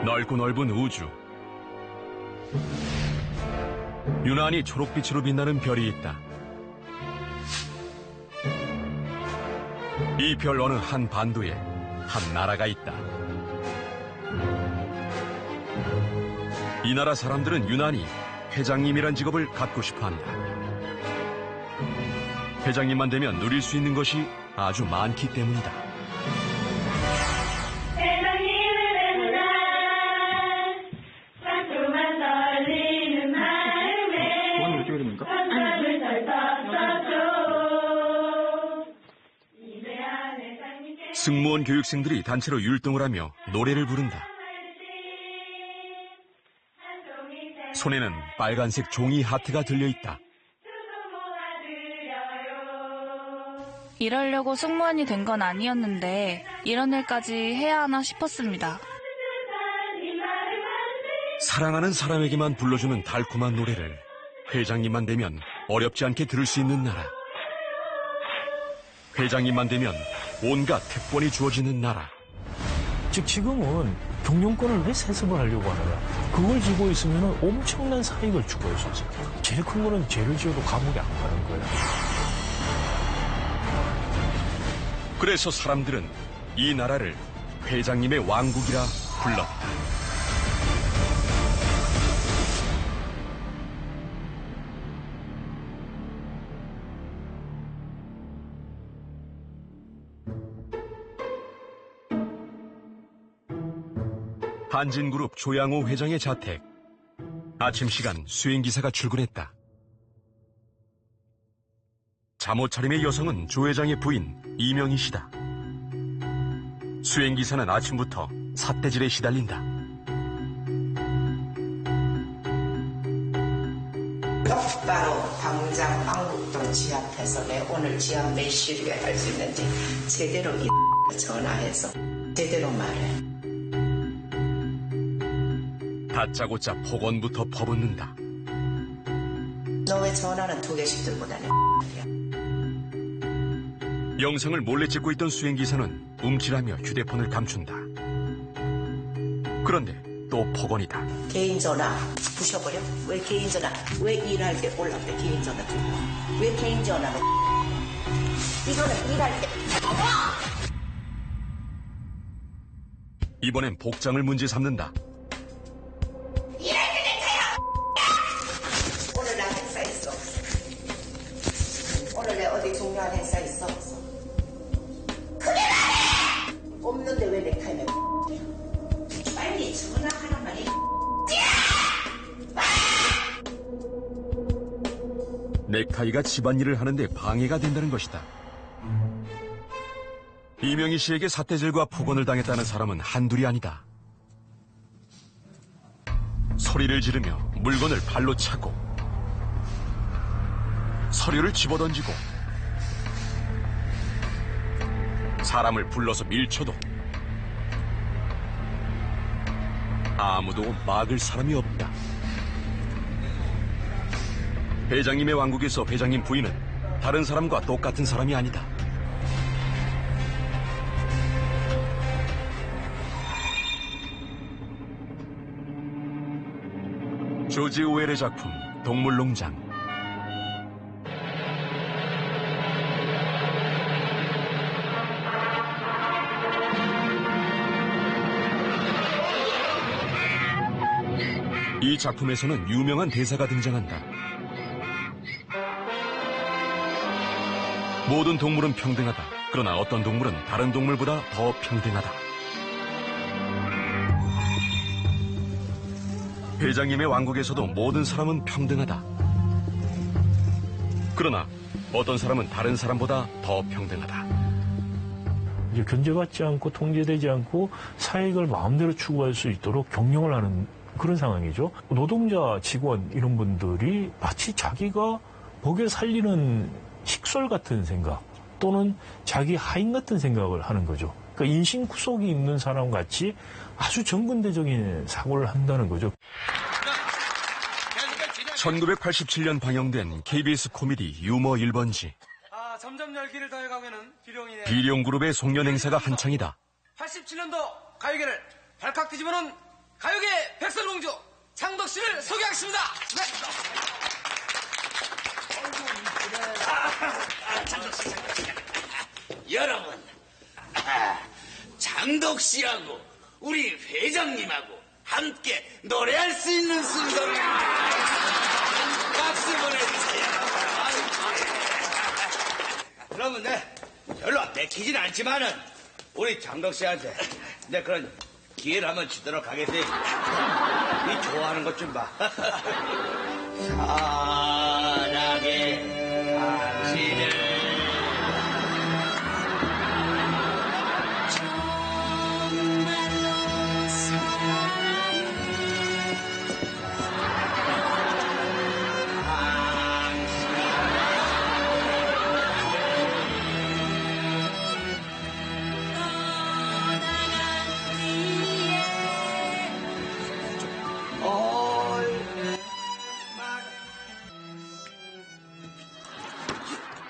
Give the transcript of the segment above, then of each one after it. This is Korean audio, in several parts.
넓고 넓은 우주. 유난히 초록빛으로 빛나는 별이 있다. 이 별 어느 한 반도에 한 나라가 있다. 이 나라 사람들은 유난히 회장님이란 직업을 갖고 싶어 한다. 회장님만 되면 누릴 수 있는 것이 아주 많기 때문이다. 승무원 교육생들이 단체로 율동을 하며 노래를 부른다. 손에는 빨간색 종이 하트가 들려있다. 이러려고 승무원이 된 건 아니었는데 이런 일까지 해야 하나 싶었습니다. 사랑하는 사람에게만 불러주는 달콤한 노래를 회장님만 되면 어렵지 않게 들을 수 있는 나라. 회장님만 되면 온갖 특권이 주어지는 나라. 즉 지금은 경영권을 왜 세습을 하려고 하느냐. 그걸 쥐고 있으면 엄청난 사익을 추구할 수 있어요. 제일 큰 거는 죄를 지어도 감옥에 안 가는 거예요. 그래서 사람들은 이 나라를 회장님의 왕국이라 불렀다. 한진그룹 조양호 회장의 자택. 아침 시간 수행기사가 출근했다. 잠옷 차림의 여성은 조 회장의 부인 이명희 씨다. 수행기사는 아침부터 삿대질에 시달린다. 똑바로 당장 왕국동 지압해서 내 오늘 지압 몇 시에 할 수 있는지 제대로 전화해서 제대로 말해. 다짜고짜 폭언부터 퍼붓는다. 너 왜 전화는 2개씩 들고 다녀? 영상을 몰래 찍고 있던 수행기사는 움찔하며 휴대폰을 감춘다. 그런데 또 폭언이다. 개인 전화 부셔버려? 왜 개인 전화? 왜 일할 때 올라올 때 개인 전화 들고? 왜 개인 전화로? 이거는 일할 때. 이번엔 복장을 문제 삼는다. 오늘 나 행사 있어. 오늘 내 어디 중요한 행사 있어? 그래 말해! 없는데 왜 넥타이면 빨리 전화하란 말이야. 넥타이가 집안일을 하는데 방해가 된다는 것이다. 이명희 씨에게 삿대질과 폭언을 당했다는 사람은 한둘이 아니다. 소리를 지르며 물건을 발로 차고 서류를 집어던지고 사람을 불러서 밀쳐도 아무도 막을 사람이 없다. 회장님의 왕국에서 회장님 부인은 다른 사람과 똑같은 사람이 아니다. 조지 오웰의 작품 동물농장. 이 작품에서는 유명한 대사가 등장한다. 모든 동물은 평등하다. 그러나 어떤 동물은 다른 동물보다 더 평등하다. 회장님의 왕국에서도 모든 사람은 평등하다. 그러나 어떤 사람은 다른 사람보다 더 평등하다. 이제 견제받지 않고 통제되지 않고 사익을 마음대로 추구할 수 있도록 경영을 하는 그런 상황이죠. 노동자, 직원 이런 분들이 마치 자기가 먹여 살리는 식솔 같은 생각 또는 자기 하인 같은 생각을 하는 거죠. 그러니까 인신구속이 있는 사람 같이 아주 정근대적인 사고를 한다는 거죠. 1987년 방영된 KBS 코미디 유머 1번지. 점점 열기를 더해가면은 비룡그룹의 송년 행사가 한창이다. 87년도 가요계를 발칵 뒤집어놓은 가요계 백설공주 장덕 씨를 소개하겠습니다. 네. 장덕 씨. 여러분, 장덕 씨하고 우리 회장님하고 함께 노래할 수 있는 순서를 박수 보내주세요. 그러면 별로 내키진 않지만은 우리 장덕 씨한테 그런 기회를 한번 주도록 하겠어요. 이 좋아하는 것 좀 봐. 사랑해 당신을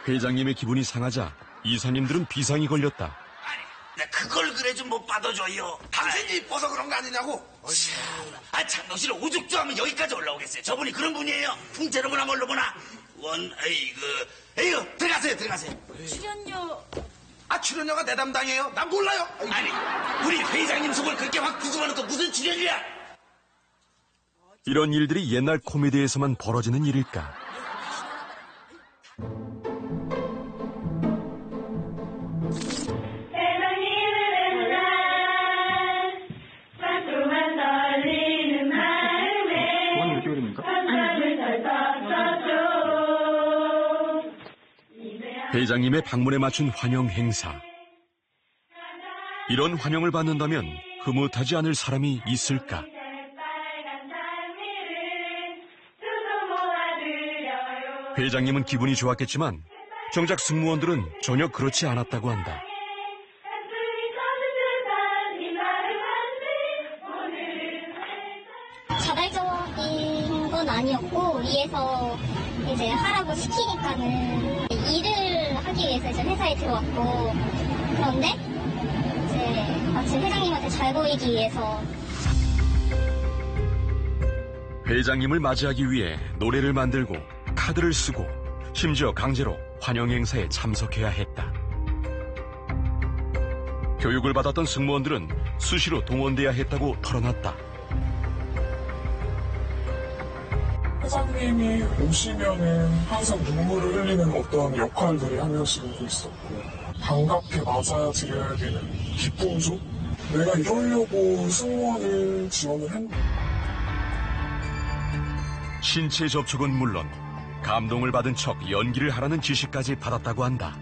회장님의 기분이 상하자 이사님들은 비상이 걸렸다. 아니, 그걸 그래 좀 못 받아줘요. 당신이 이뻐서 그런 거 아니냐고. 장덕 씨를 오죽조하면 여기까지 올라오겠어요. 저분이 그런 분이에요. 풍채로보나 뭘로 보나. 에이구, 들어가세요. 출연료. 출연료가 내 담당이에요? 난 몰라요. 아니, 우리 회장님 속을 그렇게 확 뒤집어놓고 무슨 출연료야? 이런 일들이 옛날 코미디에서만 벌어지는 일일까? 회장님의 방문에 맞춘 환영 행사. 이런 환영을 받는다면 흐뭇하지 않을 사람이 있을까? 회장님은 기분이 좋았겠지만 정작 승무원들은 전혀 그렇지 않았다고 한다. 자발적인 건 아니었고 위에서 이제 하라고 시키니까는 일을 하기 위해서 이제 회사에 들어왔고, 그런데 이제 마치 회장님한테 잘 보이기 위해서. 회장님을 맞이하기 위해 노래를 만들고 카드를 쓰고 심지어 강제로 환영 행사에 참석해야 했다. 교육을 받았던 승무원들은 수시로 동원돼야 했다고 털어놨다. 회장님이 오시면은 항상 눈물을 흘리는 어떤 역할들이 한 명씩은 있었고, 반갑게 맞아야 드려야 되는 기쁨조? 내가 이러려고 승무원을 지원을 했나? 신체 접촉은 물론 감동을 받은 척 연기를 하라는 지시까지 받았다고 한다.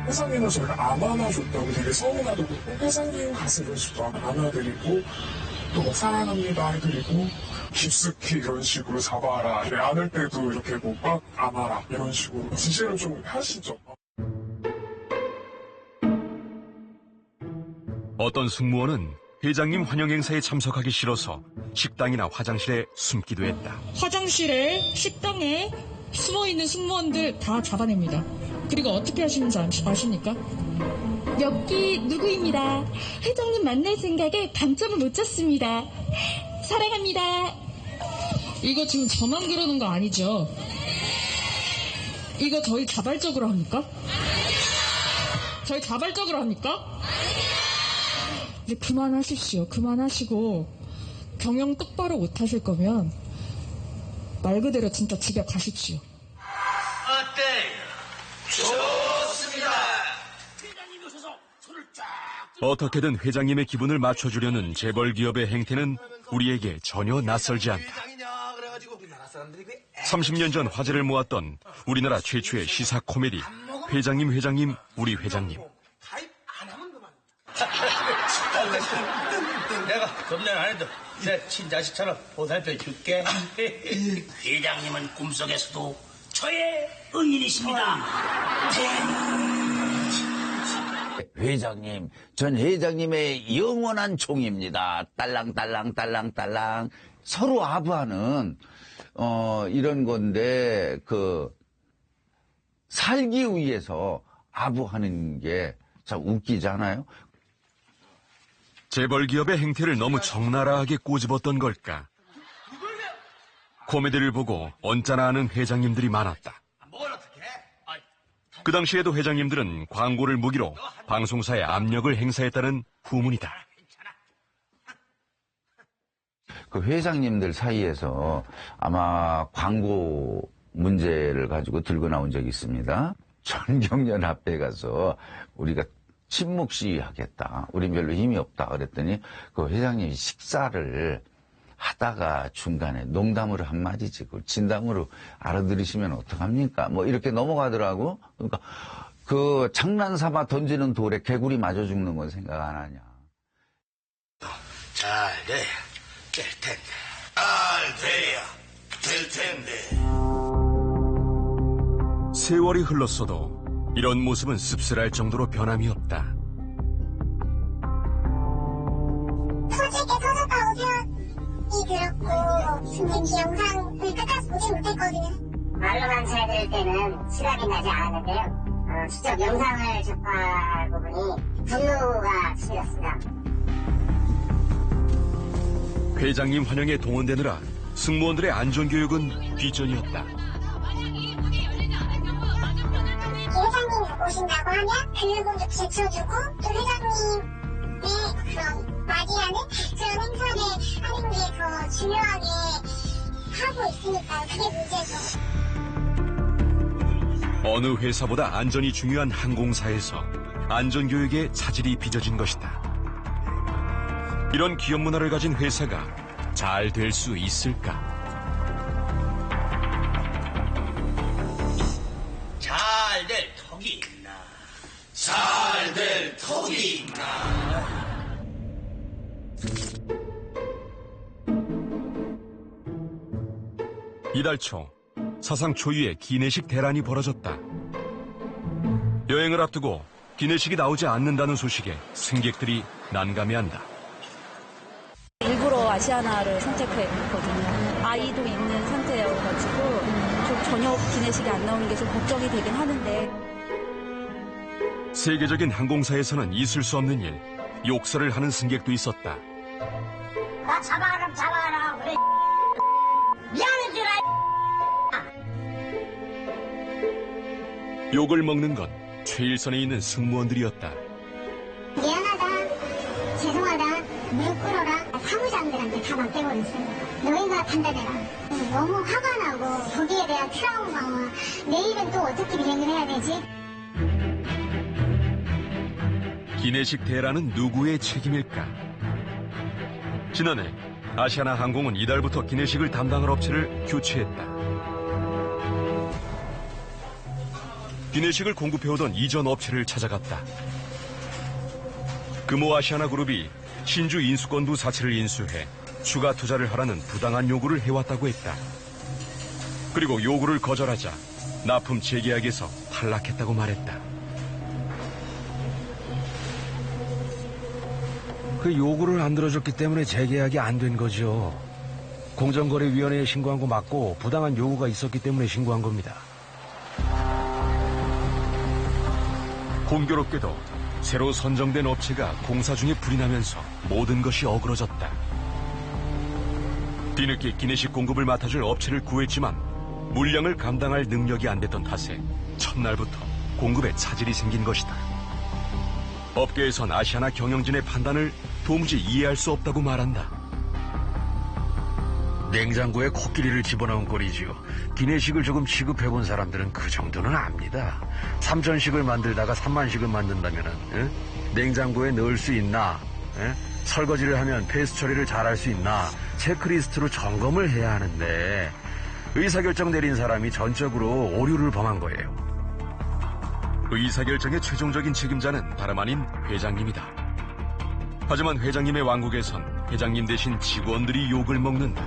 회장님은 저를 안 안아줬다고 되게 서운하다고, 회장님 가서 이런 식으로 안아드리고, 또 뭐 사랑합니다 해드리고, 깊숙이 이런 식으로 잡아라. 안을 때도 이렇게 뭐 꽉 안아라. 이런 식으로 지시를 좀 하시죠. 어떤 승무원은 회장님 환영 행사에 참석하기 싫어서 식당이나 화장실에 숨기도 했다. 화장실에, 식당에 숨어있는 승무원들 다 잡아냅니다. 그리고 어떻게 하시는지 아십니까? 여기 누구입니다. 회장님 만날 생각에 방점을 못 쳤습니다. 사랑합니다. 이거 지금 저만 그러는 거 아니죠? 이거 저희 자발적으로 합니까? 저희 자발적으로 합니까? 이제 그만하십시오. 그만하시고 경영 똑바로 못하실 거면 말 그대로 진짜 집에 가십시오. 어때요? 좋습니다. 회장님 오셔서 손을 쫙. 어떻게든 회장님의 기분을 맞춰주려는 재벌 기업의 행태는 우리에게 전혀 낯설지 않다. 30년 전 화제를 모았던 우리나라 최초의 시사 코미디 회장님 우리 회장님. 가입 안 하면 그만. 내가 겁내 안 해도 내 친자식처럼 보살펴 줄게. 회장님은 꿈속에서도 저의 응인이십니다. 회장님, 전 회장님의 영원한 종입니다. 딸랑딸랑. 서로 아부하는, 이런 건데, 살기 위해서 아부하는 게 참 웃기지 않아요? 재벌 기업의 행태를 너무 적나라하게 꼬집었던 걸까? 코미디를 보고 언짢아하는 회장님들이 많았다. 그 당시에도 회장님들은 광고를 무기로 방송사에 압력을 행사했다는 후문이다. 그 회장님들 사이에서 아마 광고 문제를 가지고 들고 나온 적이 있습니다. 전경련합회에 가서 우리가 침묵 시위하겠다. 우린 별로 힘이 없다. 그랬더니 그 회장님이 식사를 하다가 중간에 농담으로 한마디지, 그걸 진담으로 알아들으시면 어떡합니까? 뭐 이렇게 넘어가더라고. 그러니까 그 장난삼아 던지는 돌에 개구리 맞아 죽는 건 생각 안 하냐. 잘 돼야 될 텐데. 잘 돼야 될 텐데. 세월이 흘렀어도 이런 모습은 씁쓸할 정도로 변함이 없다. 솔직히 서석과 우편이 들었고 승진 영상을 끝까지 보지 못했거든요. 말로만 잘 들을 때는 실감이 나지 않았는데요. 직접 영상을 접하고 보니 분노가 치밀었습니다. 회장님 환영에 동원되느라 승무원들의 안전교육은 뒷전이었다. 회장님 오신다고 하면 교육원도 제쳐주고 또 회장님의 그런 맞이하는 그런 행사를 하는 게 더 중요하게 하고 있으니까 그게 문제죠. 어느 회사보다 안전이 중요한 항공사에서 안전교육에 차질이 빚어진 것이다. 이런 기업 문화를 가진 회사가 잘 될 수 있을까? 잘 될 턱이 있나? 잘 될 턱이 있나? 이달 초 사상 초유의 기내식 대란이 벌어졌다. 여행을 앞두고 기내식이 나오지 않는다는 소식에 승객들이 난감해한다. 일부러 아시아나를 선택했거든요. 아이도 있는 상태여가지고 좀 저녁 기내식이 안 나오는 게 좀 걱정이 되긴 하는데. 세계적인 항공사에서는 있을 수 없는 일, 욕설을 하는 승객도 있었다. 나 잡아라 그래. 미안한 줄 알. 욕을 먹는 건 최일선에 있는 승무원들이었다. 미안하다. 죄송하다. 무릎 꿇어라. 사무장들한테 다 맡겨버렸어요. 너희가 판단해라. 너무 화가 나고 거기에 대한 트라우마와 내일은 또 어떻게 비행을 해야 되지? 기내식 대란은 누구의 책임일까? 지난해 아시아나 항공은 이달부터 기내식을 담당할 업체를 교체했다. 기내식을 공급해오던 이전 업체를 찾아갔다. 금호 아시아나 그룹이 신주 인수권두 사채를 인수해 추가 투자를 하라는 부당한 요구를 해왔다고 했다. 그리고 요구를 거절하자 납품 재계약에서 탈락했다고 말했다. 그 요구를 안 들어줬기 때문에 재계약이 안 된 거죠. 공정거래위원회에 신고한 거 맞고 부당한 요구가 있었기 때문에 신고한 겁니다. 공교롭게도 새로 선정된 업체가 공사 중에 불이 나면서 모든 것이 어그러졌다. 뒤늦게 기내식 공급을 맡아줄 업체를 구했지만 물량을 감당할 능력이 안 됐던 탓에 첫날부터 공급에 차질이 생긴 것이다. 업계에선 아시아나 경영진의 판단을 도무지 이해할 수 없다고 말한다. 냉장고에 코끼리를 집어넣은 꼴이지요. 기내식을 조금 취급해본 사람들은 그 정도는 압니다. 3,000식을 만들다가 30,000식을 만든다면은 냉장고에 넣을 수 있나, 설거지를 하면 폐수 처리를 잘할 수 있나 체크리스트로 점검을 해야 하는데 의사결정 내린 사람이 전적으로 오류를 범한 거예요. 의사결정의 최종적인 책임자는 다름 아닌 회장님이다. 하지만 회장님의 왕국에선 회장님 대신 직원들이 욕을 먹는다.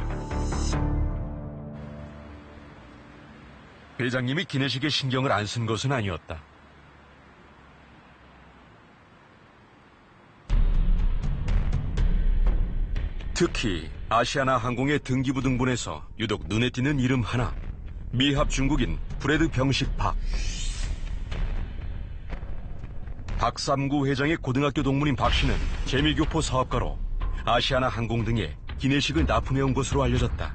회장님이 기내식에 신경을 안 쓴 것은 아니었다. 특히 아시아나 항공의 등기부 등본에서 유독 눈에 띄는 이름 하나, 미합 중국인 프레드 병식 박. 박삼구 회장의 고등학교 동문인 박 씨는 재미교포 사업가로 아시아나 항공 등의 기내식을 납품해온 것으로 알려졌다.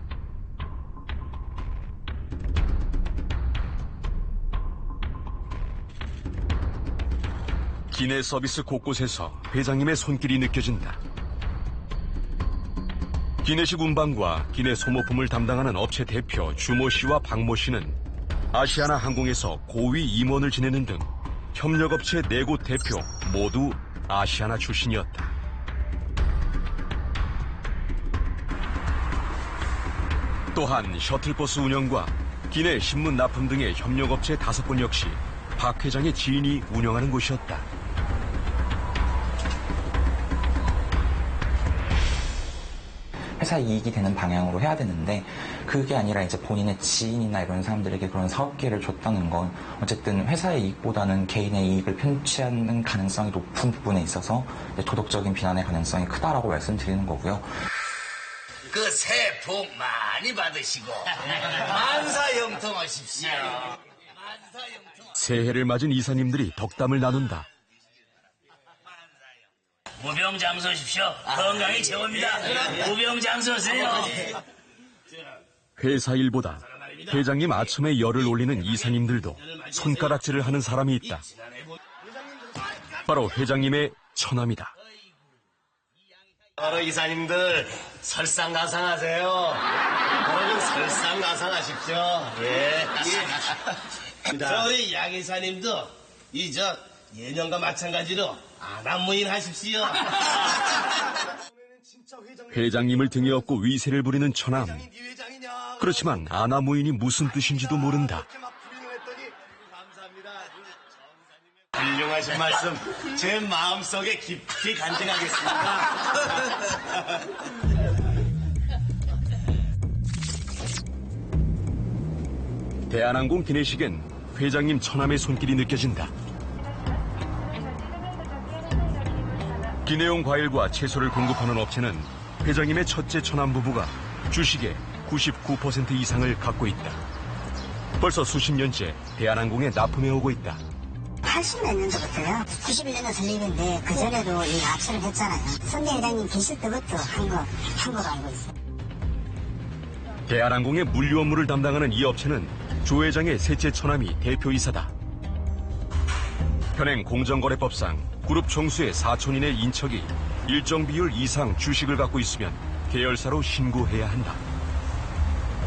기내 서비스 곳곳에서 회장님의 손길이 느껴진다. 기내식 운반과 기내 소모품을 담당하는 업체 대표 주모 씨와 박모 씨는 아시아나 항공에서 고위 임원을 지내는 등 협력업체 4곳 대표 모두 아시아나 출신이었다. 또한 셔틀버스 운영과 기내 신문 납품 등의 협력업체 5곳 역시 박 회장의 지인이 운영하는 곳이었다. 회사 이익이 되는 방향으로 해야 되는데 그게 아니라 이제 본인의 지인이나 이런 사람들에게 그런 사업 기회를 줬다는 건 어쨌든 회사의 이익보다는 개인의 이익을 편취하는 가능성이 높은 부분에 있어서 도덕적인 비난의 가능성이 크다라고 말씀드리는 거고요. 그 새해 복 많이 받으시고 만사형통하십시오. 새해를 맞은 이사님들이 덕담을 나눈다. 무병장수십시오. 건강이 최고입니다. 무병장수세요. 회사 일보다 회장님 아첨에 열을 올리는 이사님들도 손가락질을 하는 사람이 있다. 바로 회장님의 처남이다. 바로 이사님들 설상가상하세요. 여러분 설상가상하십시오. 예. 저 우리 양 이사님도 예년과 마찬가지로 아나무인 하십시오. 회장님을 등에 업고 위세를 부리는 처남. 그렇지만 아나무인이 무슨 뜻인지도 모른다. 훌륭하신 말씀 제 마음속에 깊이 간직하겠습니다. 대한항공 기내식엔 회장님 처남의 손길이 느껴진다. 기내용 과일과 채소를 공급하는 업체는 회장님의 첫째 처남 부부가 주식의 99% 이상을 갖고 있다. 벌써 수십 년째 대한항공에 납품해오고 있다. 80몇 년도부터요. 91년도 설립인데 그전에도 이 납치를 했잖아요. 선대 회장님 계실 때부터 한 거로 알고 있어요. 대한항공의 물류 업무를 담당하는 이 업체는 조 회장의 셋째 처남이 대표이사다. 현행 공정거래법상 그룹 총수의 사촌인의 인척이 일정 비율 이상 주식을 갖고 있으면 계열사로 신고해야 한다.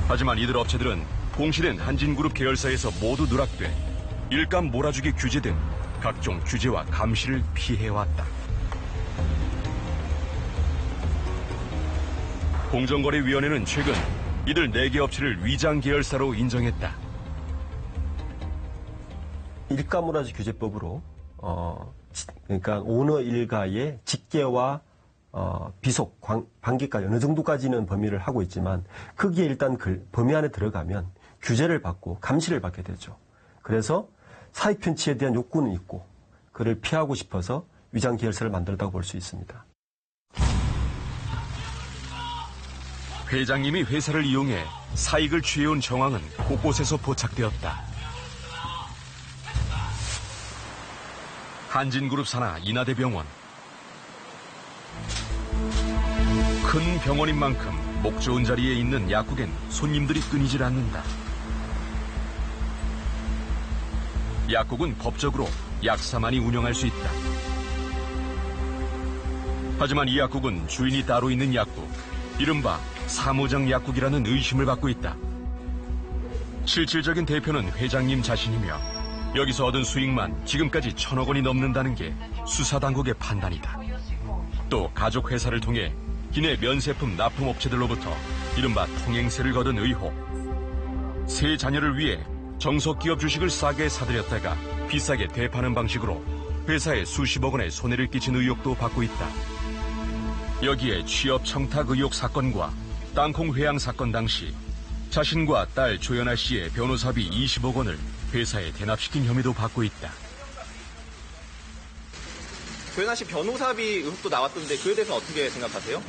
하지만 이들 업체들은 공시된 한진그룹 계열사에서 모두 누락돼 일감 몰아주기 규제 등 각종 규제와 감시를 피해왔다. 공정거래위원회는 최근 이들 4개 업체를 위장 계열사로 인정했다. 일가몰아주기 규제법으로 그러니까 오너 일가의 직계와 비속, 반기까지 어느 정도까지는 범위를 하고 있지만 거기에 일단 그 범위 안에 들어가면 규제를 받고 감시를 받게 되죠. 그래서 사익 편취에 대한 욕구는 있고 그를 피하고 싶어서 위장 계열사를 만들었다고 볼 수 있습니다. 회장님이 회사를 이용해 사익을 취해온 정황은 곳곳에서 포착되었다. 한진그룹 산하 인하대병원. 큰 병원인 만큼 목 좋은 자리에 있는 약국엔 손님들이 끊이질 않는다. 약국은 법적으로 약사만이 운영할 수 있다. 하지만 이 약국은 주인이 따로 있는 약국, 이른바 사무장 약국이라는 의심을 받고 있다. 실질적인 대표는 회장님 자신이며 여기서 얻은 수익만 지금까지 1,000억 원이 넘는다는 게 수사당국의 판단이다. 또 가족회사를 통해 기내 면세품 납품업체들로부터 이른바 통행세를 거둔 의혹. 세 자녀를 위해 정석기업 주식을 싸게 사들였다가 비싸게 되파는 방식으로 회사에 수십억 원의 손해를 끼친 의혹도 받고 있다. 여기에 취업 청탁 의혹 사건과 땅콩 회항 사건 당시 자신과 딸 조연아 씨의 변호사비 20억 원을 회사에 대납시킨 혐의도 받고 있다. 조연아 씨 변호사비 의혹도 나왔던데 그에 대해서 어떻게 생각하세요?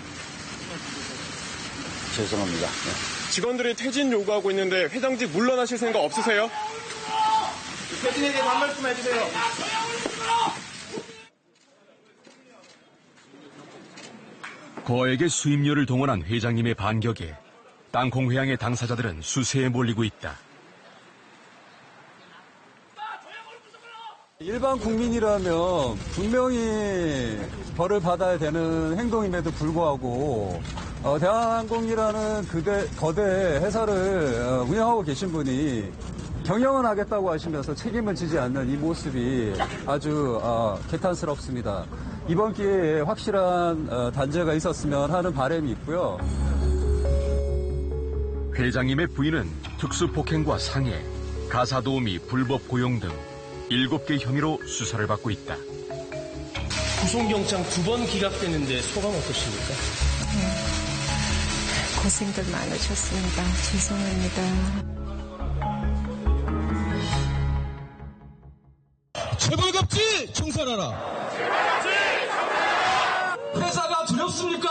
죄송합니다. 직원들이 퇴진 요구하고 있는데 회장직 물러나실 생각 없으세요? 퇴진에 대해서 한 말씀 해주세요. 거액의 수임료를 동원한 회장님의 반격에 땅콩 회항의 당사자들은 수세에 몰리고 있다. 일반 국민이라면 분명히 벌을 받아야 되는 행동임에도 불구하고 대한항공이라는 거대 회사를 운영하고 계신 분이 경영을 하겠다고 하시면서 책임을 지지 않는 이 모습이 아주 개탄스럽습니다. 이번 기회에 확실한 단죄가 있었으면 하는 바람이 있고요. 회장님의 부인은 특수폭행과 상해, 가사도우미 불법 고용 등 7개 혐의로 수사를 받고 있다. 구속영장 2번 기각되는데 소감 어떠십니까? 고생들 많으셨습니다. 죄송합니다. 재벌갑질 청산하라. 회사가 두렵습니까?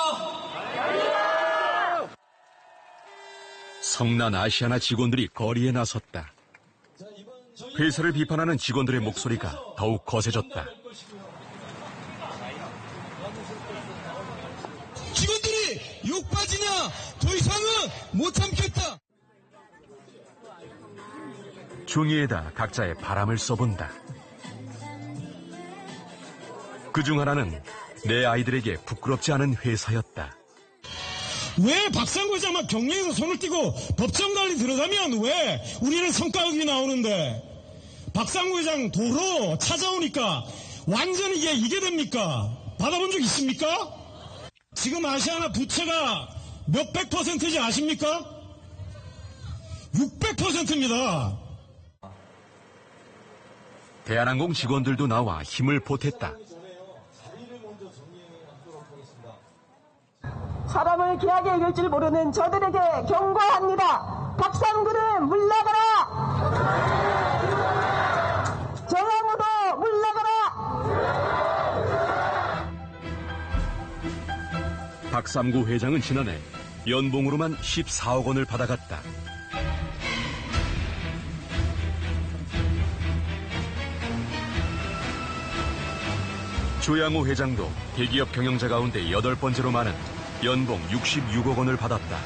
성난 아시아나 직원들이 거리에 나섰다. 회사를 비판하는 직원들의 목소리가 더욱 거세졌다. 직원들이 욕 빠지냐? 더 이상은 못 참겠다. 종이에다 각자의 바람을 써본다. 그중 하나는 내 아이들에게 부끄럽지 않은 회사였다. 왜 박상구 회장만 경례에서 손을 띄고 법정 난리 들어가면 왜 우리는 성과급이 나오는데 박상구 회장 도로 찾아오니까 완전히 이게 됩니까? 받아본 적 있습니까? 지금 아시아나 부채가 몇백 %인지 아십니까? 600%입니다. 대한항공 직원들도 나와 힘을 보탰다. 사람을 귀하게 여길 줄 모르는 저들에게 경고합니다. 박상구는 물러가라. 정영우도 물러가라. 박삼구 회장은 지난해 연봉으로만 14억 원을 받아갔다. 조양호 회장도 대기업 경영자 가운데 8번째로 많은 연봉 66억 원을 받았다.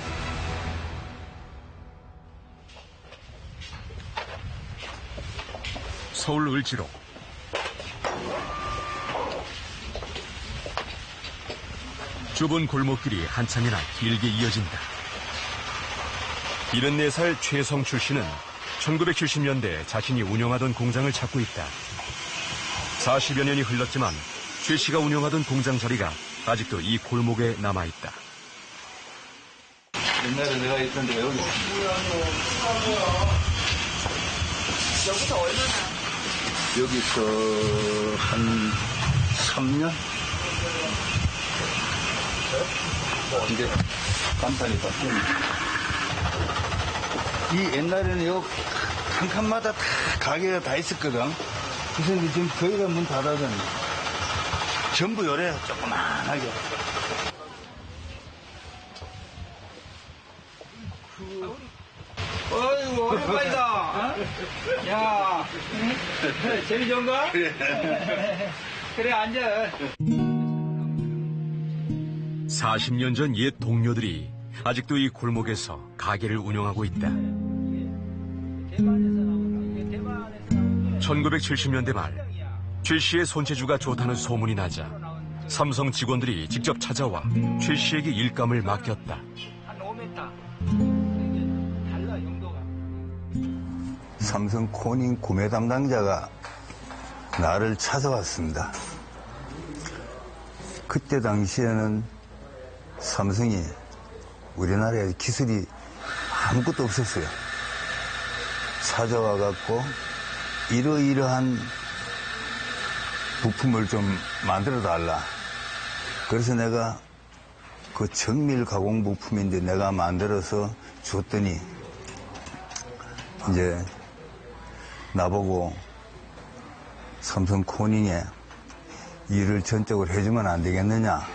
서울 을지로 좁은 골목길이 한참이나 길게 이어진다. 74살 최성출 씨는 1970년대 자신이 운영하던 공장을 찾고 있다. 40여 년이 흘렀지만 최 씨가 운영하던 공장 자리가 아직도 이 골목에 남아있다. 옛날에 내가 있던 데가 여기. 여기서 얼마나? 여기서 한 3년? 이제 간판이 바뀌었네. 이 옛날에는 요 한 칸마다 다 가게가 다 있었거든. 그래서 이제 지금 거기가 문 닫아졌네. 전부 요래 조그만하게. 어이구, 오랜만이다. 야, 재미 좋은가? 그래, 앉아. 40년 전 옛 동료들이 아직도 이 골목에서 가게를 운영하고 있다. 1970년대 말 최 씨의 손재주가 좋다는 소문이 나자 삼성 직원들이 직접 찾아와 최 씨에게 일감을 맡겼다. 삼성 코닝 구매 담당자가 나를 찾아왔습니다. 그때 당시에는 삼성이 우리나라에 기술이 아무것도 없었어요. 찾아와갖고 이러이러한 부품을 좀 만들어달라. 그래서 내가 그 정밀 가공 부품인데 내가 만들어서 줬더니 이제 나보고 삼성 코닝에 일을 전적으로 해주면 안 되겠느냐.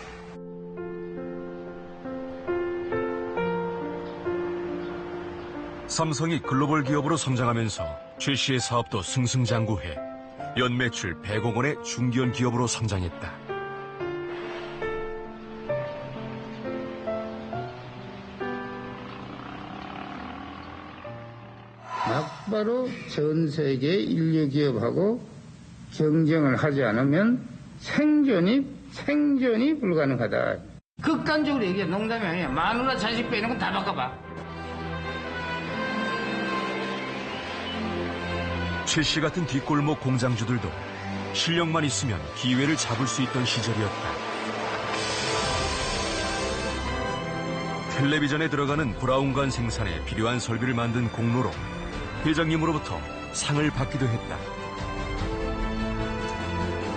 삼성이 글로벌 기업으로 성장하면서 최 씨의 사업도 승승장구해 연매출 100억 원의 중견 기업으로 성장했다. 바로 전 세계 인류 기업하고 경쟁을 하지 않으면 생존이 불가능하다. 극단적으로 얘기해. 농담이 아니야. 마누라 자식 빼는 건 다 바꿔봐. 최 씨 같은 뒷골목 공장주들도 실력만 있으면 기회를 잡을 수 있던 시절이었다. 텔레비전에 들어가는 브라운관 생산에 필요한 설비를 만든 공로로 회장님으로부터 상을 받기도 했다.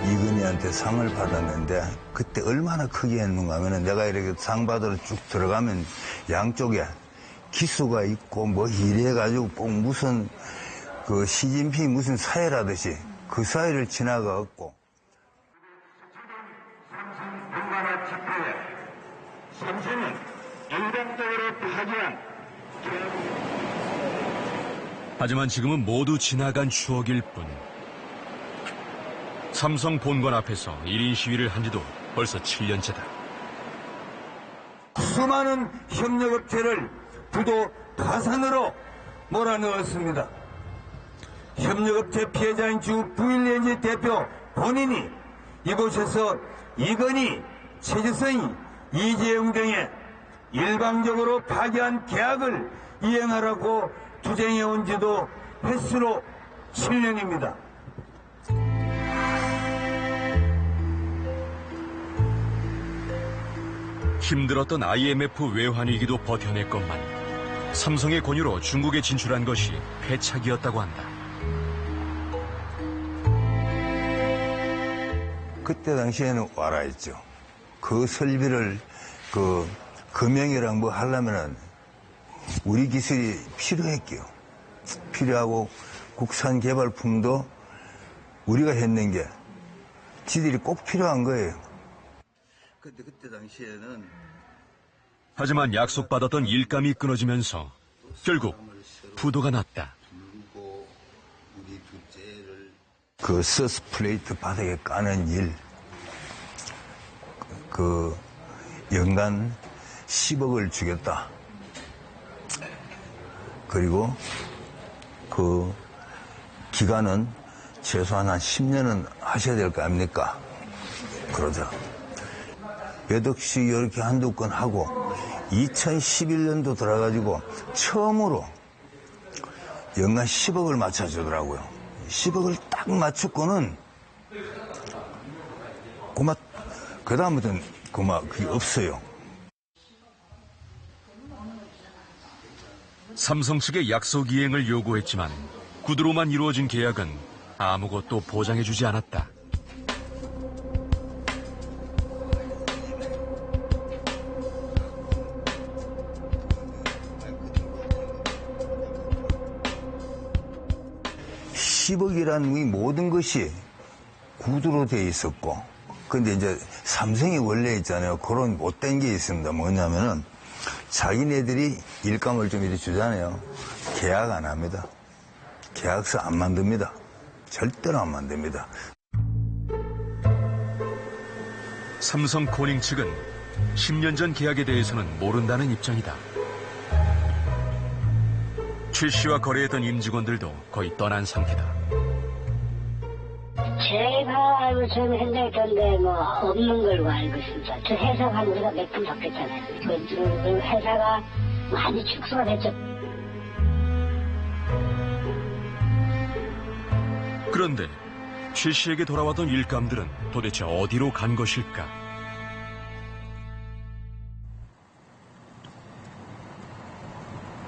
이근희한테 상을 받았는데 그때 얼마나 크게 했는가 하면 내가 이렇게 상 받으러 쭉 들어가면 양쪽에 기수가 있고 뭐 이래가지고 꼭 무슨 그 시진핑 무슨 사회라듯이 그 사회를 지나가고. 삼성은 일방적으로 파기한 하지만 지금은 모두 지나간 추억일 뿐. 삼성 본관 앞에서 1인 시위를 한 지도 벌써 7년째다. 수많은 협력업체를 부도 파산으로 몰아넣었습니다. 협력업체 피해자인 주 부일렌지 대표 본인이 이곳에서 이건희, 최재성이, 이재용 등의 일방적으로 파기한 계약을 이행하라고 투쟁해온 지도 횟수로 7년입니다. 힘들었던 IMF 외환위기도 버텨냈건만 삼성의 권유로 중국에 진출한 것이 패착이었다고 한다. 그때 당시에는 와라 했죠. 그 설비를 금형이랑 뭐 하려면은 우리 기술이 필요했고요. 필요하고 국산 개발품도 우리가 했는 게 지들이 꼭 필요한 거예요. 근데 그때 당시에는 하지만 약속받았던 일감이 끊어지면서 결국 부도가 났다. 그 서스 플레이트 바닥에 까는 일, 그 연간 10억을 주겠다. 그리고 그 기간은 최소한 한 10년은 하셔야 될 거 아닙니까? 그러자 몇 억씩 이렇게 한두 건 하고 2011년도 들어가지고 처음으로 연간 10억을 맞춰주더라고요. 10억을 딱 맞췄고는 그 다음부터는 그게 없어요. 삼성 측의 약속 이행을 요구했지만 구두로만 이루어진 계약은 아무것도 보장해주지 않았다. (10억이라는) 이 모든 것이 구두로 돼 있었고, 근데 이제 삼성이 원래 있잖아요. 그런 못된 게 있습니다. 뭐냐면은 자기네들이 일감을 좀 이렇게 주잖아요. 계약 안 합니다. 계약서 안 만듭니다. 절대로 안 만듭니다. 삼성 코닝 측은 10년 전 계약에 대해서는 모른다는 입장이다. 최 씨와 거래했던 임직원들도 거의 떠난 상태다. 제가 알고 처음에 현장에 있던데 뭐 없는 걸로 알고 있습니다. 저 회사가 우리가 몇 번 바뀌었잖아요. 그 회사가 많이 축소가 됐죠. 그런데 최 씨에게 돌아왔던 일감들은 도대체 어디로 간 것일까?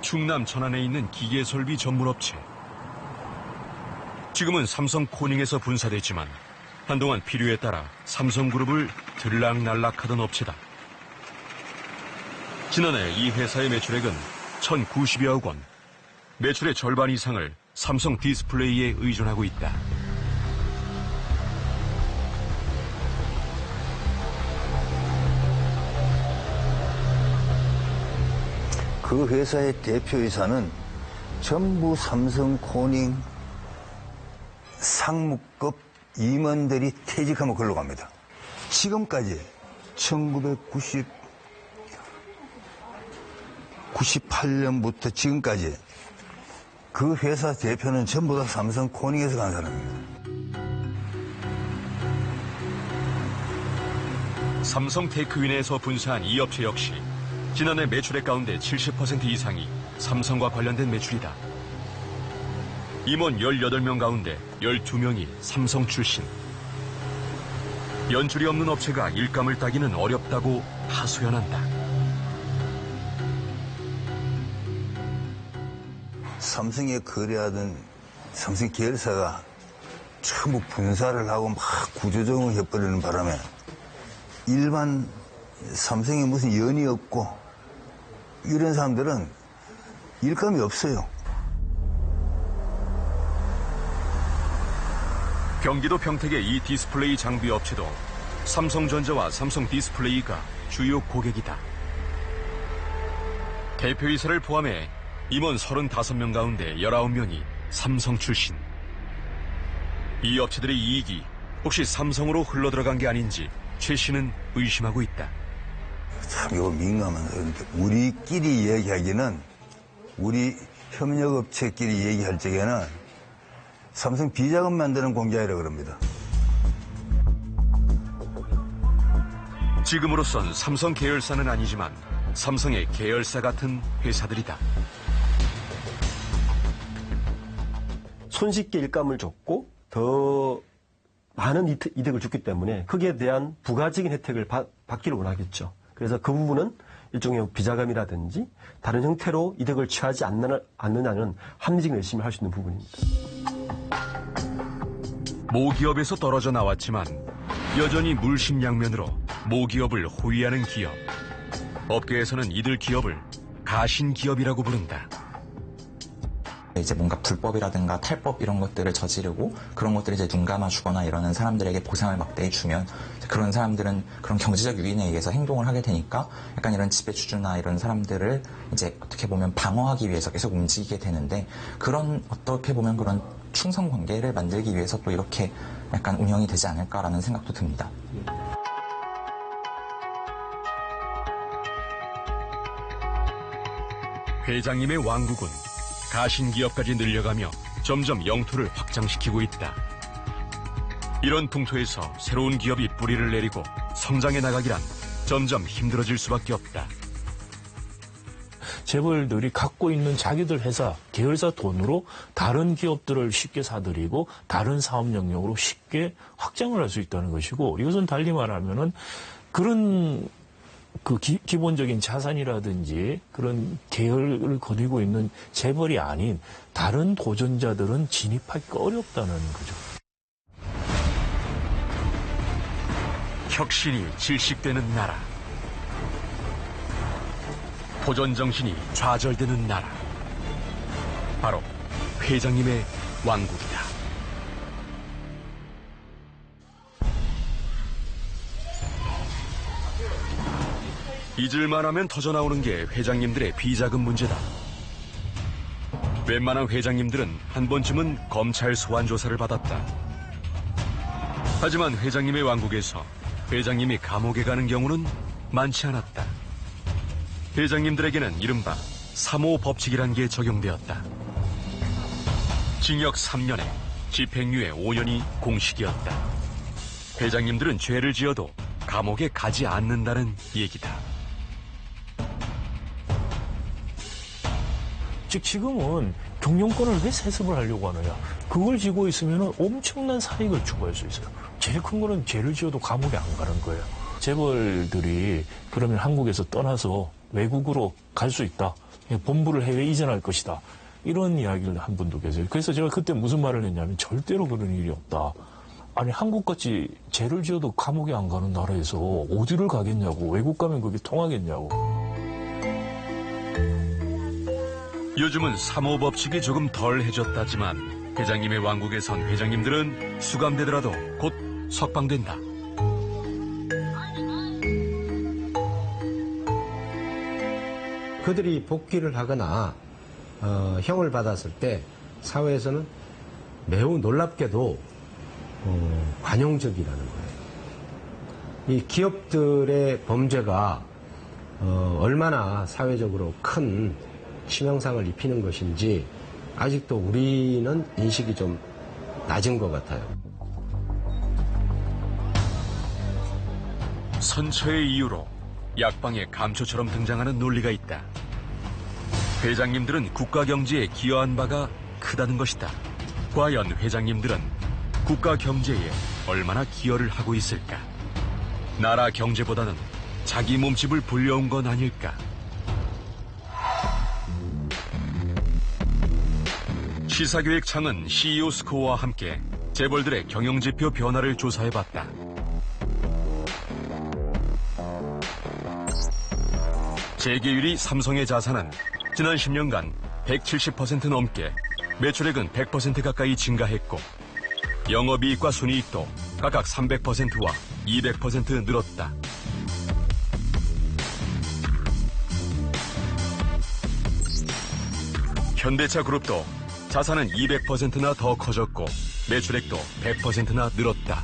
충남 천안에 있는 기계설비 전문업체. 지금은 삼성 코닝에서 분사됐지만 한동안 필요에 따라 삼성그룹을 들락날락하던 업체다. 지난해 이 회사의 매출액은 1,090여억 원, 매출의 절반 이상을 삼성 디스플레이에 의존하고 있다. 그 회사의 대표이사는 전부 삼성 코닝 상무급 임원들이 퇴직하면 걸로 갑니다. 지금까지 1998년부터 지금까지 그 회사 대표는 전부 다 삼성 코닝에서 간 사람입니다. 삼성 테크윈에서 분사한 이 업체 역시 지난해 매출액 가운데 70% 이상이 삼성과 관련된 매출이다. 임원 18명 가운데 12명이 삼성 출신. 연출이 없는 업체가 일감을 따기는 어렵다고 하소연한다. 삼성에 거래하던 삼성 계열사가 전부 분사를 하고 막 구조조정을 해버리는 바람에 일반 삼성에 무슨 연이 없고 이런 사람들은 일감이 없어요. 경기도 평택의 이 디스플레이 장비 업체도 삼성전자와 삼성디스플레이가 주요 고객이다. 대표이사를 포함해 임원 35명 가운데 19명이 삼성 출신. 이 업체들의 이익이 혹시 삼성으로 흘러들어간 게 아닌지 최 씨는 의심하고 있다. 참 이거 민감한 건데 우리끼리 얘기하기는 우리 협력업체끼리 얘기할 적에는 삼성 비자금 만드는 공장이라고 그럽니다. 지금으로선 삼성 계열사는 아니지만 삼성의 계열사 같은 회사들이다. 손쉽게 일감을 줬고 더 많은 이득을 줬기 때문에 거기에 대한 부가적인 혜택을 받기를 원하겠죠. 그래서 그 부분은 일종의 비자금이라든지 다른 형태로 이득을 취하지 않느냐는 합리적인 의심을 할 수 있는 부분입니다. 모기업에서 떨어져 나왔지만 여전히 물심양면으로 모기업을 호위하는 기업. 업계에서는 이들 기업을 가신기업이라고 부른다. 이제 뭔가 불법이라든가 탈법 이런 것들을 저지르고 그런 것들을 이제 눈 감아주거나 이러는 사람들에게 보상을 막대히 주면 그런 사람들은 그런 경제적 유인에 의해서 행동을 하게 되니까 약간 이런 지배주주나 이런 사람들을 이제 어떻게 보면 방어하기 위해서 계속 움직이게 되는데 그런 어떻게 보면 그런 충성 관계를 만들기 위해서 또 이렇게 약간 운영이 되지 않을까라는 생각도 듭니다. 회장님의 왕국은 가신기업까지 늘려가며 점점 영토를 확장시키고 있다. 이런 풍토에서 새로운 기업이 뿌리를 내리고 성장해 나가기란 점점 힘들어질 수밖에 없다. 재벌들이 갖고 있는 자기들 회사, 계열사 돈으로 다른 기업들을 쉽게 사들이고 다른 사업 영역으로 쉽게 확장을 할 수 있다는 것이고 이것은 달리 말하면은 그런 그 기본적인 자산이라든지 그런 계열을 거두고 있는 재벌이 아닌 다른 도전자들은 진입하기가 어렵다는 거죠. 혁신이 질식되는 나라. 도전정신이 좌절되는 나라. 바로 회장님의 왕국이다. 잊을만 하면 터져나오는 게 회장님들의 비자금 문제다. 웬만한 회장님들은 한 번쯤은 검찰 소환 조사를 받았다. 하지만 회장님의 왕국에서 회장님이 감옥에 가는 경우는 많지 않았다. 회장님들에게는 이른바 3호 법칙이란 게 적용되었다. 징역 3년에 집행유예 5년이 공식이었다. 회장님들은 죄를 지어도 감옥에 가지 않는다는 얘기다. 즉 지금은 경영권을 왜 세습을 하려고 하느냐. 그걸 쥐고 있으면 엄청난 사익을 추구할 수 있어요. 제일 큰 거는 죄를 지어도 감옥에 안 가는 거예요. 재벌들이 그러면 한국에서 떠나서 외국으로 갈 수 있다. 본부를 해외에 이전할 것이다. 이런 이야기를 한 분도 계세요. 그래서 제가 그때 무슨 말을 했냐면 절대로 그런 일이 없다. 아니 한국같이 죄를 지어도 감옥에 안 가는 나라에서 어디를 가겠냐고. 외국 가면 그게 통하겠냐고. 요즘은 3호 법칙이 조금 덜해졌다지만 회장님의 왕국에선 회장님들은 수감되더라도 곧 석방된다. 그들이 복귀를 하거나 형을 받았을 때 사회에서는 매우 놀랍게도 관용적이라는 거예요. 이 기업들의 범죄가 얼마나 사회적으로 큰 치명상을 입히는 것인지 아직도 우리는 인식이 좀 낮은 것 같아요. 선처의 이유로 약방에 감초처럼 등장하는 논리가 있다. 회장님들은 국가 경제에 기여한 바가 크다는 것이다. 과연 회장님들은 국가 경제에 얼마나 기여를 하고 있을까? 나라 경제보다는 자기 몸집을 불려온 건 아닐까? 시사교획청은 CEO 스코어와 함께 재벌들의 경영지표 변화를 조사해봤다. 재계율이 삼성의 자산은 지난 10년간 170% 넘게, 매출액은 100% 가까이 증가했고 영업이익과 순이익도 각각 300%와 200% 늘었다. 현대차그룹도 자산은 200%나 더 커졌고 매출액도 100%나 늘었다.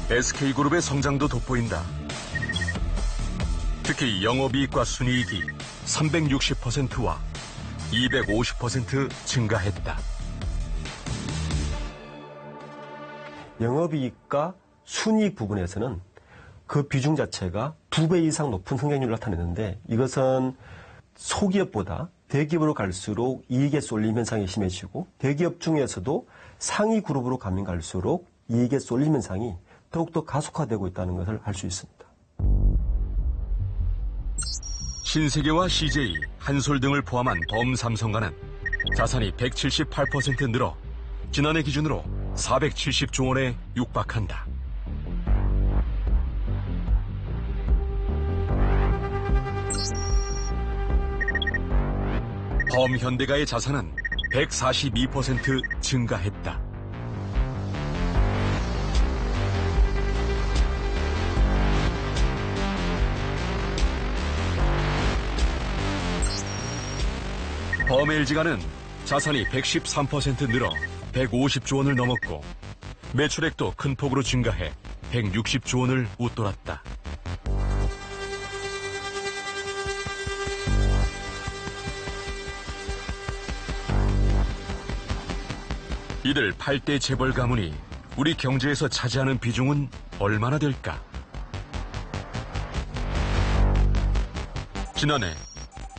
SK그룹의 성장도 돋보인다. 특히 영업이익과 순이익이 360%와 250% 증가했다. 영업이익과 순이익 부분에서는 그 비중 자체가 2배 이상 높은 성장률을 나타냈는데, 이것은 소기업보다 대기업으로 갈수록 이익의 쏠림 현상이 심해지고 대기업 중에서도 상위 그룹으로 가면 갈수록 이익의 쏠림 현상이 더욱더 가속화되고 있다는 것을 알 수 있습니다. 신세계와 CJ, 한솔 등을 포함한 범삼성과는 자산이 178% 늘어 지난해 기준으로 470조 원에 육박한다. 범현대가의 자산은 142% 증가했다. 범LG가는 자산이 113% 늘어 150조 원을 넘었고 매출액도 큰 폭으로 증가해 160조 원을 웃돌았다. 이들 8대 재벌 가문이 우리 경제에서 차지하는 비중은 얼마나 될까? 지난해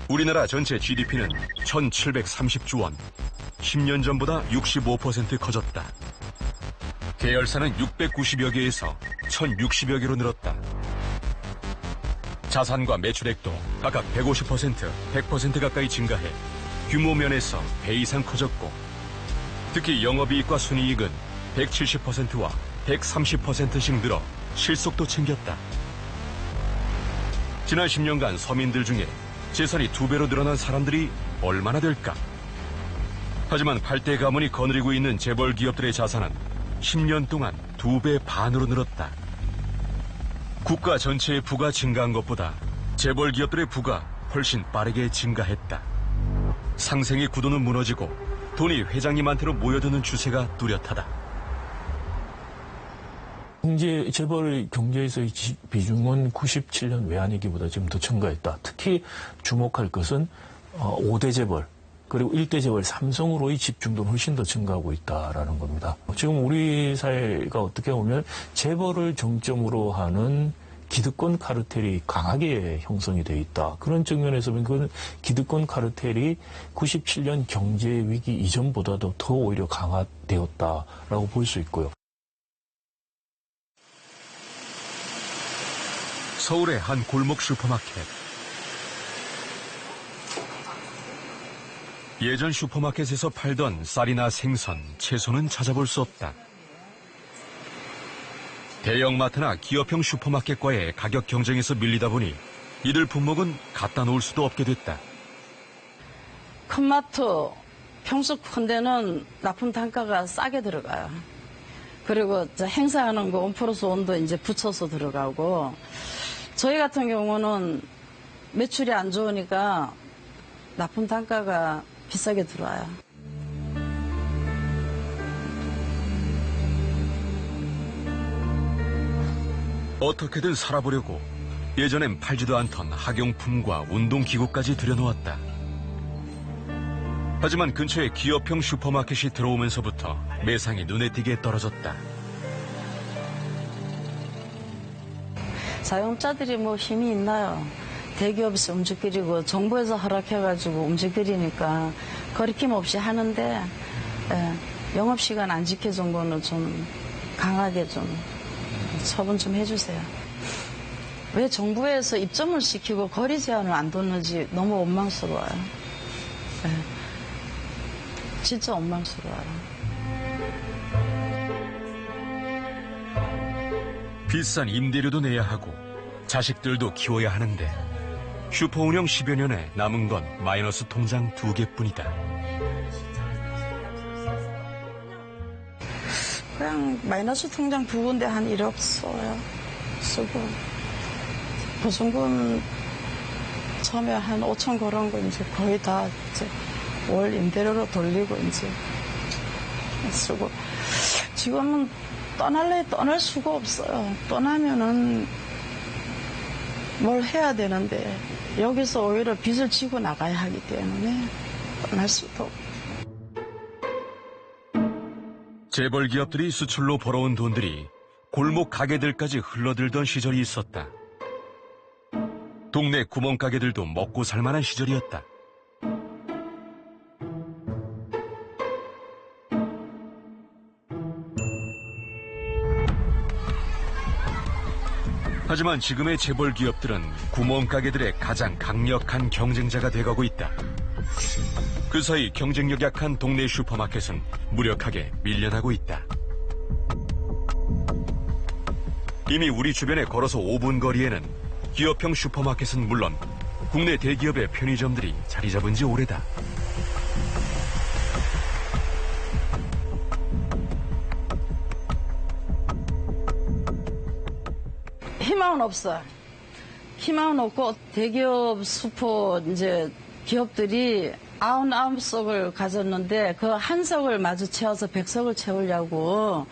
우리나라 전체 GDP는 1,730조 원, 10년 전보다 65% 커졌다. 계열사는 690여 개에서 1,060여 개로 늘었다. 자산과 매출액도 각각 150%, 100% 가까이 증가해 규모 면에서 배 이상 커졌고, 특히 영업이익과 순이익은 170%와 130%씩 늘어 실속도 챙겼다. 지난 10년간 서민들 중에 재산이 2배로 늘어난 사람들이 얼마나 될까? 하지만 8대 가문이 거느리고 있는 재벌 기업들의 자산은 10년 동안 2배 반으로 늘었다. 국가 전체의 부가 증가한 것보다 재벌 기업들의 부가 훨씬 빠르게 증가했다. 상생의 구도는 무너지고 돈이 회장님한테로 모여드는 추세가 뚜렷하다. 재벌 경제에서의 비중은 97년 외환위기보다 지금 더 증가했다. 특히 주목할 것은 5대 재벌 그리고 1대 재벌 삼성으로의 집중도는 훨씬 더 증가하고 있다라는 겁니다. 지금 우리 사회가 어떻게 보면 재벌을 정점으로 하는 기득권 카르텔이 강하게 형성이 돼 있다. 그런 측면에서 보면 그 기득권 카르텔이 97년 경제 위기 이전보다도 더 오히려 강화되었다라고 볼 수 있고요. 서울의 한 골목 슈퍼마켓. 예전 슈퍼마켓에서 팔던 쌀이나 생선, 채소는 찾아볼 수 없다. 대형마트나 기업형 슈퍼마켓과의 가격 경쟁에서 밀리다 보니 이들 품목은 갖다 놓을 수도 없게 됐다. 큰 마트, 평수 큰 데는 납품 단가가 싸게 들어가요. 그리고 행사하는 거 1+1도 이제 붙여서 들어가고, 저희 같은 경우는 매출이 안 좋으니까 납품 단가가 비싸게 들어와요. 어떻게든 살아보려고 예전엔 팔지도 않던 학용품과 운동기구까지 들여놓았다. 하지만 근처에 기업형 슈퍼마켓이 들어오면서부터 매상이 눈에 띄게 떨어졌다. 자영업자들이 뭐 힘이 있나요? 대기업에서 움직이고 정부에서 허락해가지고 움직이니까 거리낌 없이 하는데 영업시간 안 지켜준 거는 좀 강하게 좀 처분 좀 해주세요. 왜 정부에서 입점을 시키고 거리 제한을 안 뒀는지 너무 원망스러워요. 진짜 원망스러워요. 비싼 임대료도 내야 하고 자식들도 키워야 하는데 슈퍼 운영 10여 년에 남은 건 마이너스 통장 2개뿐이다. 그냥 마이너스 통장 2군데 한 1억 써요. 쓰고 보증금 처음에 한 5천 그런 거 이제 거의 다 이제 월 임대료로 돌리고 이제 쓰고 지금은 떠날래 떠날 수가 없어요. 떠나면은 뭘 해야 되는데 여기서 오히려 빚을 지고 나가야 하기 때문에 떠날 수도 없고. 재벌 기업들이 수출로 벌어온 돈들이 골목 가게들까지 흘러들던 시절이 있었다. 동네 구멍가게들도 먹고 살만한 시절이었다. 하지만 지금의 재벌 기업들은 구멍가게들의 가장 강력한 경쟁자가 돼가고 있다. 그 사이 경쟁력 약한 동네 슈퍼마켓은 무력하게 밀려나고 있다. 이미 우리 주변에 걸어서 5분 거리에는 기업형 슈퍼마켓은 물론 국내 대기업의 편의점들이 자리 잡은 지 오래다. 희망은 없어요. 희망은 없고 대기업 슈퍼 이제 기업들이 99석을 가졌는데 그 한 석을 마주 채워서 100석을 채우려고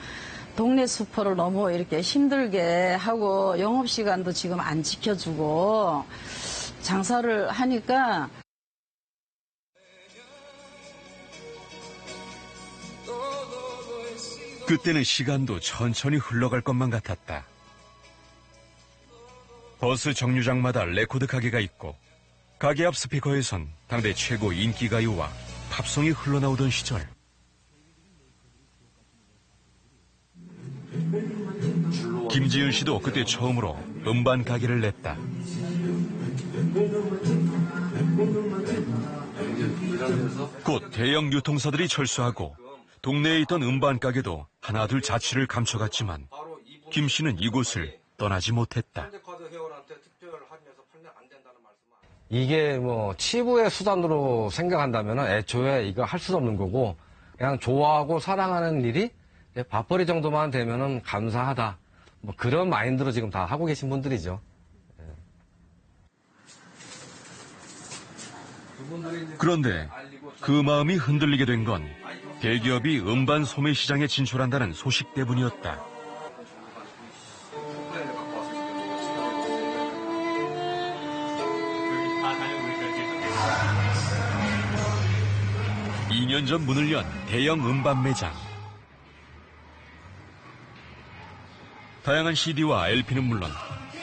동네 슈퍼를 너무 이렇게 힘들게 하고 영업시간도 지금 안 지켜주고 장사를 하니까 그때는 시간도 천천히 흘러갈 것만 같았다. 버스 정류장마다 레코드 가게가 있고 가게 앞 스피커에선 당대 최고 인기 가요와 팝송이 흘러나오던 시절. 김지은 씨도 그때 처음으로 음반 가게를 냈다. 곧 대형 유통사들이 철수하고 동네에 있던 음반 가게도 하나둘 자취를 감춰갔지만 김 씨는 이곳을 떠나지 못했다. 이게 뭐 치부의 수단으로 생각한다면 애초에 이거 할 수도 없는 거고 그냥 좋아하고 사랑하는 일이 밥벌이 정도만 되면은 감사하다. 뭐 그런 마인드로 지금 다 하고 계신 분들이죠. 그런데 그 마음이 흔들리게 된 건 대기업이 음반 소매 시장에 진출한다는 소식 때문이었다. 이 년 전 문을 연 대형 음반 매장. 다양한 CD와 LP는 물론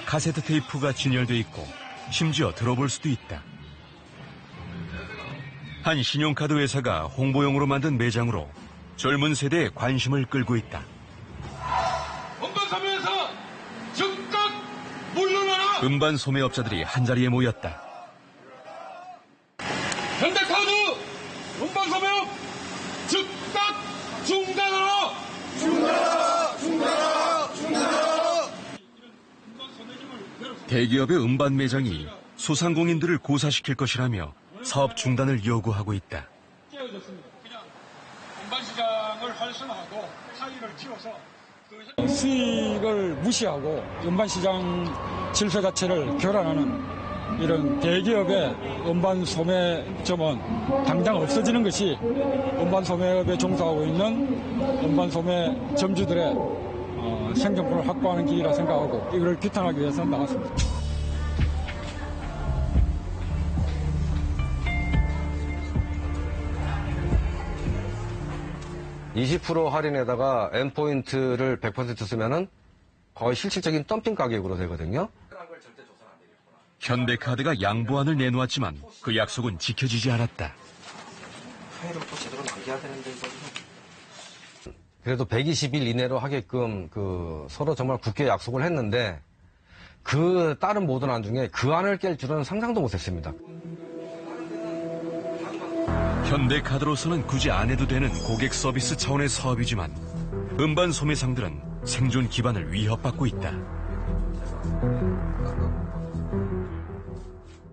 카세트 테이프가 진열돼 있고 심지어 들어볼 수도 있다. 한 신용카드 회사가 홍보용으로 만든 매장으로 젊은 세대의 관심을 끌고 있다. 음반 소매에서 즉각 물러나라! 음반 소매업자들이 한자리에 모였다. 현대카드 음반 소매업 즉각 중단하라! 중단하라! 중단하라! 중단하라! 대기업의 음반 매장이 소상공인들을 고사시킬 것이라며 사업 중단을 요구하고 있다. 깨어졌습니다. 그냥 음반 시장을 활성화하고 사이를 키워서 수익을 무시하고 음반 시장 질서 자체를 교란하는 이런 대기업의 음반 소매점은 당장 없어지는 것이 음반 소매업에 종사하고 있는 음반 소매 점주들의 생존권을 확보하는 길이라 생각하고 이걸 규탄하기 위해서 나왔습니다. (20% 할인에다가 N포인트를 100% 쓰면은 거의 실질적인 덤핑 가격으로 되거든요. 현대카드가 양보안을 내놓았지만 그 약속은 지켜지지 않았다. 카이를 또 제대로 남겨야 되는데 이거. 그래도 120일 이내로 하게끔 서로 정말 굳게 약속을 했는데 그 다른 모든 안 중에 그 안을 깰 줄은 상상도 못했습니다. 현대카드로서는 굳이 안 해도 되는 고객 서비스 차원의 사업이지만 음반 소매상들은 생존 기반을 위협받고 있다.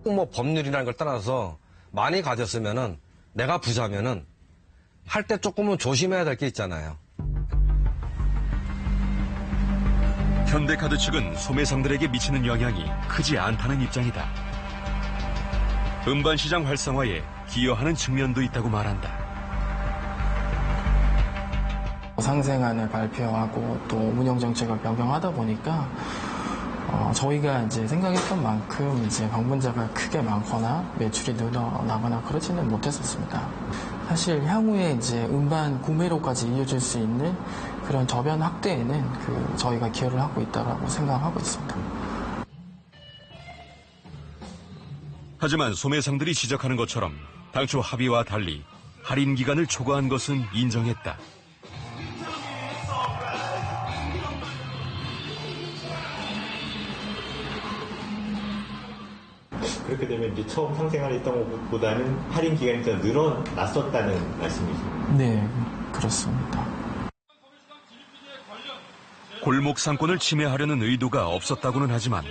뭐 법률이라는 걸 떠나서 많이 가졌으면은 내가 부자면은 할 때 조금은 조심해야 될 게 있잖아요. 현대카드 측은 소매상들에게 미치는 영향이 크지 않다는 입장이다. 음반 시장 활성화에 기여하는 측면도 있다고 말한다. 상생안을 발표하고 또 운영 정책을 변경하다 보니까 저희가 이제 생각했던 만큼 이제 방문자가 크게 많거나 매출이 늘어나거나 그러지는 못했었습니다. 사실 향후에 이제 음반 구매로까지 이어질 수 있는 그런 저변 확대에는 저희가 기여를 하고 있다고 생각하고 있습니다. 하지만 소매상들이 지적하는 것처럼 당초 합의와 달리 할인 기간을 초과한 것은 인정했다. 그렇게 되면 이제 처음 상생안에 있던 것보다는 할인 기간이 더 늘어났었다는 말씀이십니까? 네, 그렇습니다. 골목 상권을 침해하려는 의도가 없었다고는 하지만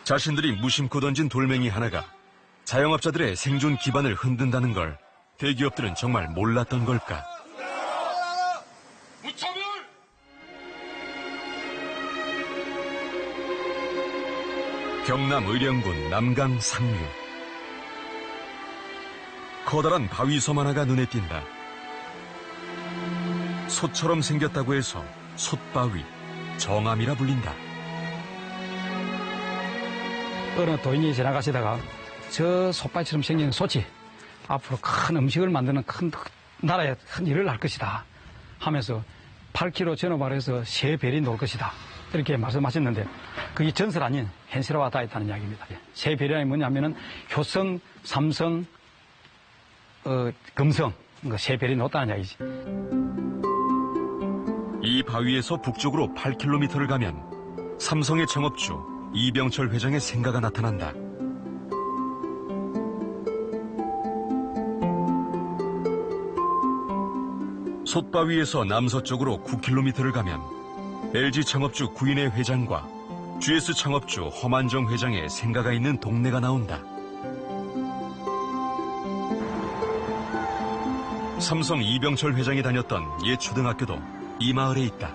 자신들이 무심코 던진 돌멩이 하나가 자영업자들의 생존 기반을 흔든다는 걸 대기업들은 정말 몰랐던 걸까? 경남 의령군 남강 상류. 커다란 바위섬 하나가 눈에 띈다. 솥처럼 생겼다고 해서 솥바위, 정암이라 불린다. 어느 도인이 지나가시다가 저 솥바위처럼 생긴 솥이 앞으로 큰 음식을 만드는 큰 나라에 큰 일을 할 것이다 하면서 8km 전후발에서 세 별이 놓을 것이다. 이렇게 말씀하셨는데 그게 전설 아닌 현실화가 다 있다는 이야기입니다. 세 별이 뭐냐면은 효성, 삼성, 금성 세 별이 놓았다는 이야기지. 이 바위에서 북쪽으로 8km를 가면 삼성의 창업주 이병철 회장의 생가가 나타난다. 솥바위에서 남서쪽으로 9km를 가면 LG 창업주 구인의 회장과 GS 창업주 허만정 회장의 생가가 있는 동네가 나온다. 삼성 이병철 회장이 다녔던 옛 초등학교도 이 마을에 있다.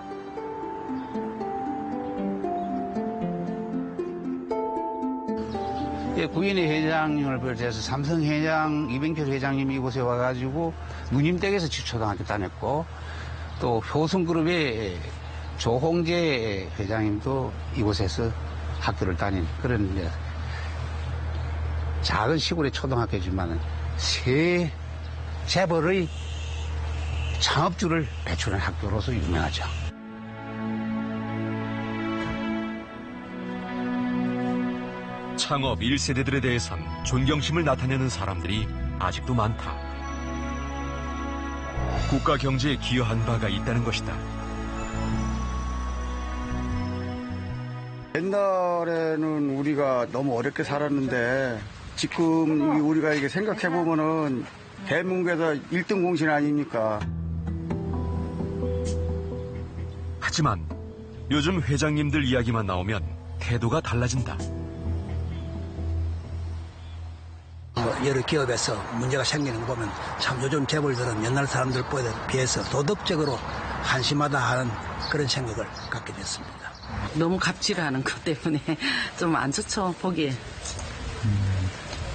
구인의 회장님을 비롯해서 삼성 회장, 이병철 회장님이 이곳에 와가지고 누님댁에서 초등학교 다녔고 또 효성그룹의 조홍재 회장님도 이곳에서 학교를 다닌 그런 작은 시골의 초등학교지만 세 재벌의 창업주를 배출한 학교로서 유명하죠. 창업 1세대들에 대해선 존경심을 나타내는 사람들이 아직도 많다. 국가 경제에 기여한 바가 있다는 것이다. 옛날에는 우리가 너무 어렵게 살았는데 지금 우리가 이게 생각해보면은 대문구에서 1등 공신 아닙니까? 하지만 요즘 회장님들 이야기만 나오면 태도가 달라진다. 여러 기업에서 문제가 생기는 거 보면 참 요즘 재벌들은 옛날 사람들보다 비해서 도덕적으로 한심하다 하는 그런 생각을 갖게 됐습니다. 너무 갑질하는 것 때문에 좀 안 좋죠, 보기에.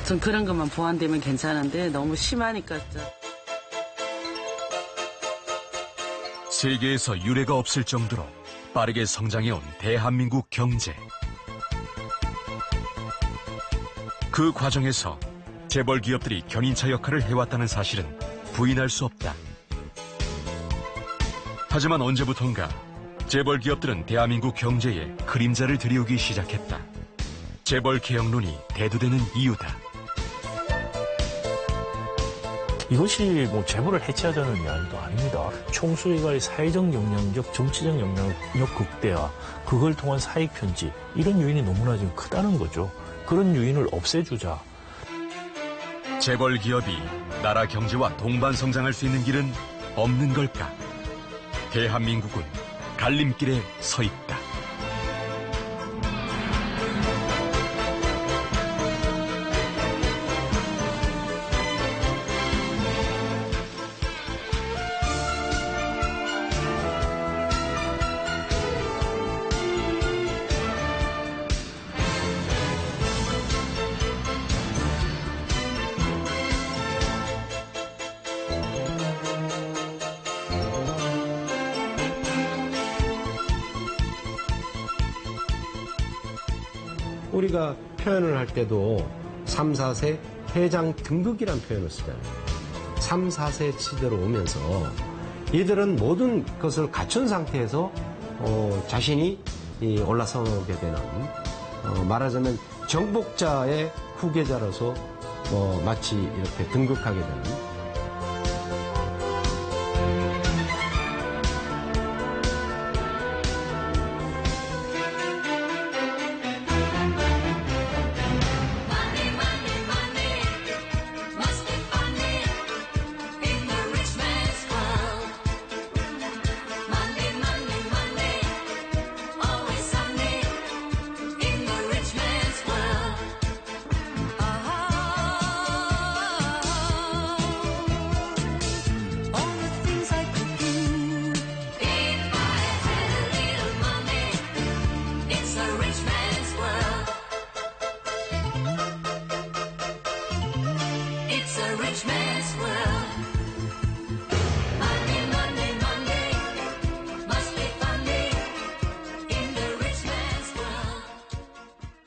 좀 그런 것만 보완되면 괜찮은데 너무 심하니까. 세계에서 유례가 없을 정도로 빠르게 성장해온 대한민국 경제. 그 과정에서 재벌 기업들이 견인차 역할을 해왔다는 사실은 부인할 수 없다. 하지만 언제부턴가 재벌 기업들은 대한민국 경제에 그림자를 들이우기 시작했다. 재벌 개혁론이 대두되는 이유다. 이것이 뭐 재벌을 해체하자는 이야기도 아닙니다. 총수회가의 사회적 영향력, 정치적 영향력 극대화, 그걸 통한 사익 편집, 이런 요인이 너무나 지금 크다는 거죠. 그런 요인을 없애주자. 재벌 기업이 나라 경제와 동반 성장할 수 있는 길은 없는 걸까? 대한민국은 갈림길에 서 있다. 우리가 표현을 할 때도 3, 4세 회장 등극이란 표현을 쓰잖아요. 3, 4세 시대로 오면서 이들은 모든 것을 갖춘 상태에서 자신이 올라서게 되는, 말하자면 정복자의 후계자로서 마치 이렇게 등극하게 되는